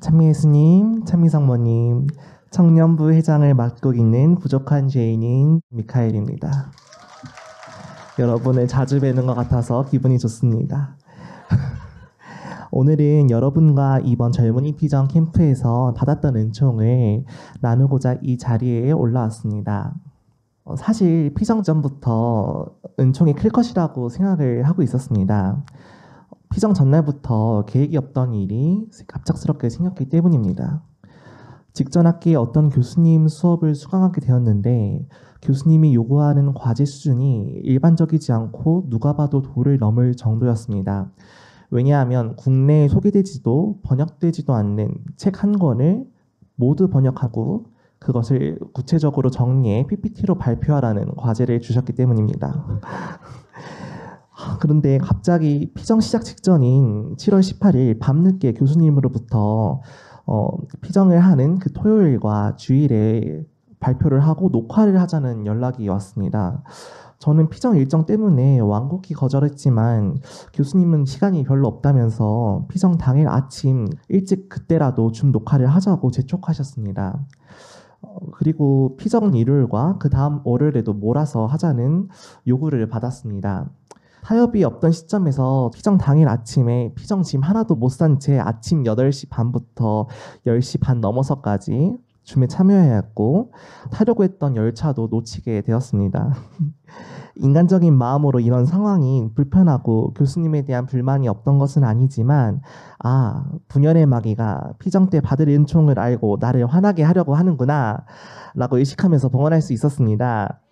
찬미 예수님, 찬미성모님, 청년부 회장을 맡고 있는 부족한 죄인인 미카엘입니다. 여러분을 자주 뵈는 것 같아서 기분이 좋습니다. 오늘은 여러분과 이번 젊은이 피정 캠프에서 받았던 은총을 나누고자 이 자리에 올라왔습니다. 사실 피정 전부터 은총이 클 것이라고 생각을 하고 있었습니다. 피정 전날부터 계획이 없던 일이 갑작스럽게 생겼기 때문입니다. 직전 학기에 어떤 교수님 수업을 수강하게 되었는데 교수님이 요구하는 과제 수준이 일반적이지 않고 누가 봐도 도를 넘을 정도였습니다. 왜냐하면 국내에 소개되지도 번역되지도 않는 책 한 권을 모두 번역하고 그것을 구체적으로 정리해 PPT로 발표하라는 과제를 주셨기 때문입니다. 그런데 갑자기 피정 시작 직전인 7월 18일 밤늦게 교수님으로부터 피정을 하는 그 토요일과 주일에 발표를 하고 녹화를 하자는 연락이 왔습니다. 저는 피정 일정 때문에 완곡히 거절했지만 교수님은 시간이 별로 없다면서 피정 당일 아침 일찍 그때라도 줌 녹화를 하자고 재촉하셨습니다. 그리고 피정 일요일과 그 다음 월요일에도 몰아서 하자는 요구를 받았습니다. 타협이 없던 시점에서 피정 당일 아침에 피정 짐 하나도 못 산 채 아침 8시 반부터 10시 반 넘어서까지 줌에 참여해야 했고 타려고 했던 열차도 놓치게 되었습니다. 인간적인 마음으로 이런 상황이 불편하고 교수님에 대한 불만이 없던 것은 아니지만 분열의 마귀가 피정 때 받을 은총을 알고 나를 화나게 하려고 하는구나 라고 의식하면서 봉헌할 수 있었습니다.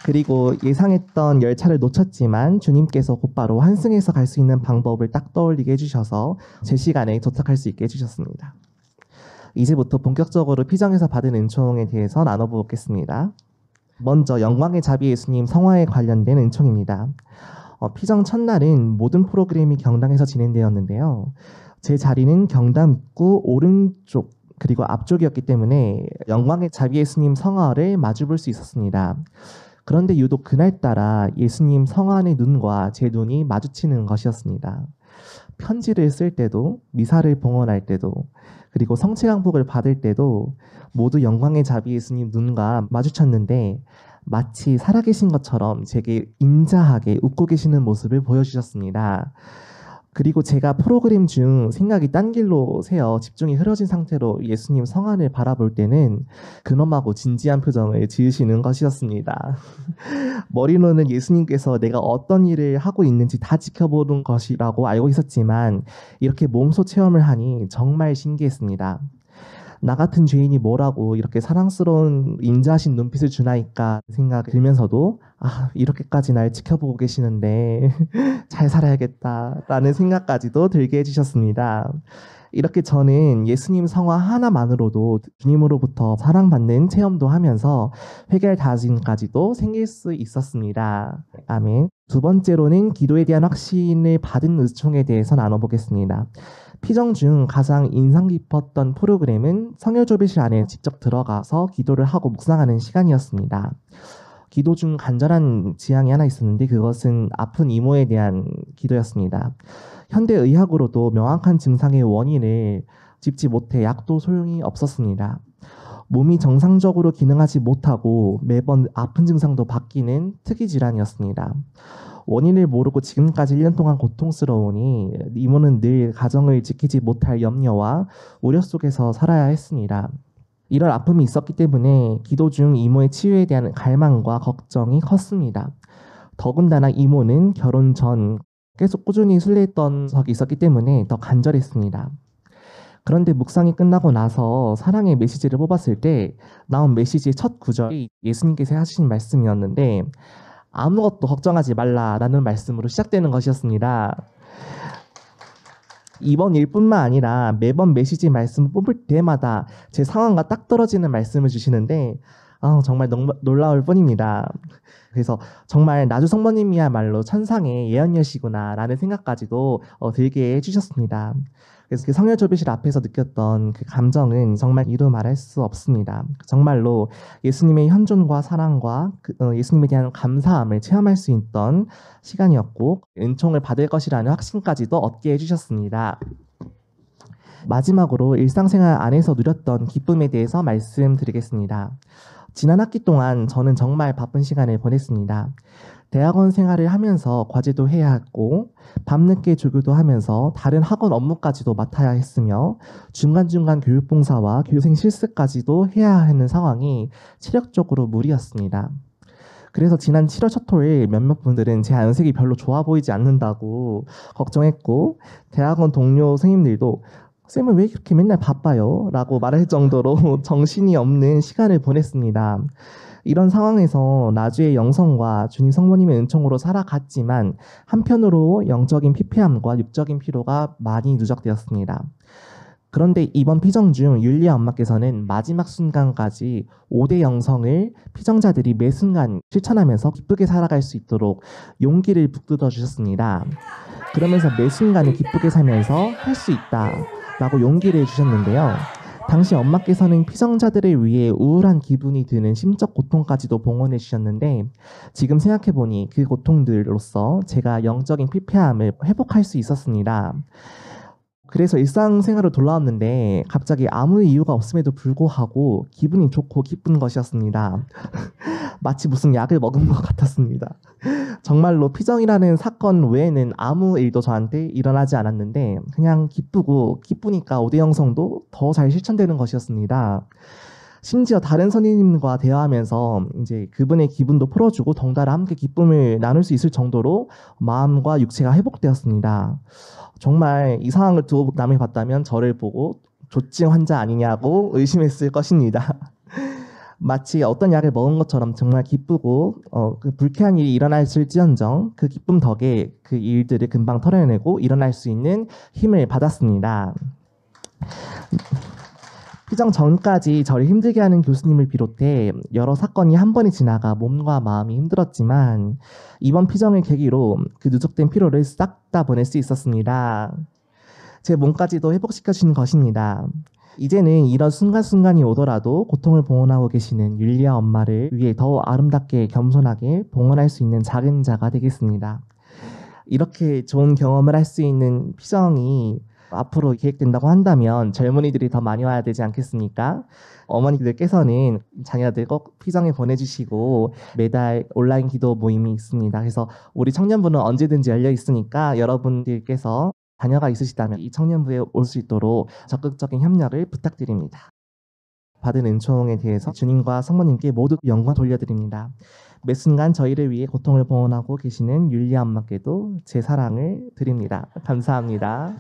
그리고 예상했던 열차를 놓쳤지만 주님께서 곧바로 환승해서 갈 수 있는 방법을 딱 떠올리게 해주셔서 제 시간에 도착할 수 있게 해주셨습니다. 이제부터 본격적으로 피정에서 받은 은총에 대해서 나눠보겠습니다. 먼저 영광의 자비 예수님 성화에 관련된 은총입니다. 피정 첫날은 모든 프로그램이 경당에서 진행되었는데요. 제 자리는 경당 입구 오른쪽 그리고 앞쪽이었기 때문에 영광의 자비 예수님 성화를 마주볼 수 있었습니다. 그런데 유독 그날따라 예수님 성화의 눈과 제 눈이 마주치는 것이었습니다. 편지를 쓸 때도, 미사를 봉헌할 때도, 그리고 성취강복을 받을 때도 모두 영광의 자비 예수님 눈과 마주쳤는데 마치 살아계신 것처럼 제게 인자하게 웃고 계시는 모습을 보여주셨습니다. 그리고 제가 프로그램 중 생각이 딴 길로 새어 집중이 흐려진 상태로 예수님 성안을 바라볼 때는 근엄하고 진지한 표정을 지으시는 것이었습니다. 머리로는 예수님께서 내가 어떤 일을 하고 있는지 다 지켜보는 것이라고 알고 있었지만 이렇게 몸소 체험을 하니 정말 신기했습니다. 나 같은 죄인이 뭐라고 이렇게 사랑스러운 인자하신 눈빛을 주나이까 생각이 들면서도 이렇게까지 날 지켜보고 계시는데 잘 살아야겠다라는 생각까지도 들게 해주셨습니다. 이렇게 저는 예수님 성화 하나만으로도 주님으로부터 사랑받는 체험도 하면서 회개할 다짐까지도 생길 수 있었습니다. 아멘. 두 번째로는 기도에 대한 확신을 받은 은총에 대해서 나눠보겠습니다. 피정 중 가장 인상 깊었던 프로그램은 성혈조비실 안에 직접 들어가서 기도를 하고 묵상하는 시간이었습니다. 기도 중 간절한 지향이 하나 있었는데 그것은 아픈 이모에 대한 기도였습니다. 현대의학으로도 명확한 증상의 원인을 짚지 못해 약도 소용이 없었습니다. 몸이 정상적으로 기능하지 못하고 매번 아픈 증상도 바뀌는 특이 질환이었습니다. 원인을 모르고 지금까지 1년 동안 고통스러우니 이모는 늘 가정을 지키지 못할 염려와 우려 속에서 살아야 했습니다. 이런 아픔이 있었기 때문에 기도 중 이모의 치유에 대한 갈망과 걱정이 컸습니다. 더군다나 이모는 결혼 전 계속 꾸준히 순례했던 적이 있었기 때문에 더 간절했습니다. 그런데 묵상이 끝나고 나서 사랑의 메시지를 뽑았을 때 나온 메시지의 첫 구절이 예수님께서 하신 말씀이었는데 아무것도 걱정하지 말라라는 말씀으로 시작되는 것이었습니다. 이번 일뿐만 아니라 매번 메시지 말씀을 뽑을 때마다 제 상황과 딱 떨어지는 말씀을 주시는데 정말 놀라울 뿐입니다. 그래서 정말 나주 성모님이야말로 천상의 예언여시구나라는 생각까지도 들게 해주셨습니다. 그래서 그 성혈조비실 앞에서 느꼈던 그 감정은 정말 이루 말할 수 없습니다. 정말로 예수님의 현존과 사랑과 예수님에 대한 감사함을 체험할 수 있던 시간이었고 은총을 받을 것이라는 확신까지도 얻게 해주셨습니다. 마지막으로 일상생활 안에서 누렸던 기쁨에 대해서 말씀드리겠습니다. 지난 학기 동안 저는 정말 바쁜 시간을 보냈습니다. 대학원 생활을 하면서 과제도 해야 했고 밤늦게 조교도 하면서 다른 학원 업무까지도 맡아야 했으며 중간중간 교육봉사와 교생 실습까지도 해야 하는 상황이 체력적으로 무리였습니다. 그래서 지난 7월 첫 토요일 몇몇 분들은 제 안색이 별로 좋아 보이지 않는다고 걱정했고 대학원 동료 선생님들도 쌤은 왜 이렇게 맨날 바빠요? 라고 말할 정도로 정신이 없는 시간을 보냈습니다. 이런 상황에서 나주의 영성과 주님 성모님의 은총으로 살아갔지만 한편으로 영적인 피폐함과 육적인 피로가 많이 누적되었습니다. 그런데 이번 피정 중 율리아 엄마께서는 마지막 순간까지 5대 영성을 피정자들이 매 순간 실천하면서 기쁘게 살아갈 수 있도록 용기를 북돋워 주셨습니다. 그러면서 매 순간을 기쁘게 살면서 할 수 있다라고 용기를 주셨는데요. 당시 엄마께서는 피정자들을 위해 우울한 기분이 드는 심적 고통까지도 봉헌해 주셨는데 지금 생각해보니 그 고통들로서 제가 영적인 피폐함을 회복할 수 있었습니다. 그래서 일상생활을 돌아왔는데 갑자기 아무 이유가 없음에도 불구하고 기분이 좋고 기쁜 것이었습니다. 마치 무슨 약을 먹은 것 같았습니다. 정말로 피정이라는 사건 외에는 아무 일도 저한테 일어나지 않았는데 그냥 기쁘고 기쁘니까 5대 영성도 더 잘 실천되는 것이었습니다. 심지어 다른 선생님과 대화하면서 이제 그분의 기분도 풀어주고 덩달아 함께 기쁨을 나눌 수 있을 정도로 마음과 육체가 회복되었습니다. 정말 이 상황을 두고 남이 봤다면 저를 보고 조증 환자 아니냐고 의심했을 것입니다. 마치 어떤 약을 먹은 것처럼 정말 기쁘고 그 불쾌한 일이 일어났을지언정 그 기쁨 덕에 그 일들을 금방 털어내고 일어날 수 있는 힘을 받았습니다. 피정 전까지 저를 힘들게 하는 교수님을 비롯해 여러 사건이 한 번에 지나가 몸과 마음이 힘들었지만 이번 피정을 계기로 그 누적된 피로를 싹 다 보낼 수 있었습니다. 제 몸까지도 회복시켜 주신 것입니다. 이제는 이런 순간순간이 오더라도 고통을 봉헌하고 계시는 율리아 엄마를 위해 더 아름답게 겸손하게 봉헌할 수 있는 작은 자가 되겠습니다. 이렇게 좋은 경험을 할 수 있는 피정이 앞으로 계획된다고 한다면 젊은이들이 더 많이 와야 되지 않겠습니까? 어머니들께서는 자녀들 꼭 피정에 보내주시고 매달 온라인 기도 모임이 있습니다. 그래서 우리 청년부는 언제든지 열려 있으니까 여러분들께서 자녀가 있으시다면 이 청년부에 올 수 있도록 적극적인 협력을 부탁드립니다. 받은 은총에 대해서 주님과 성모님께 모두 영광 돌려드립니다. 매 순간 저희를 위해 고통을 봉헌하고 계시는 율리아 엄마께도 제 사랑을 드립니다. 감사합니다.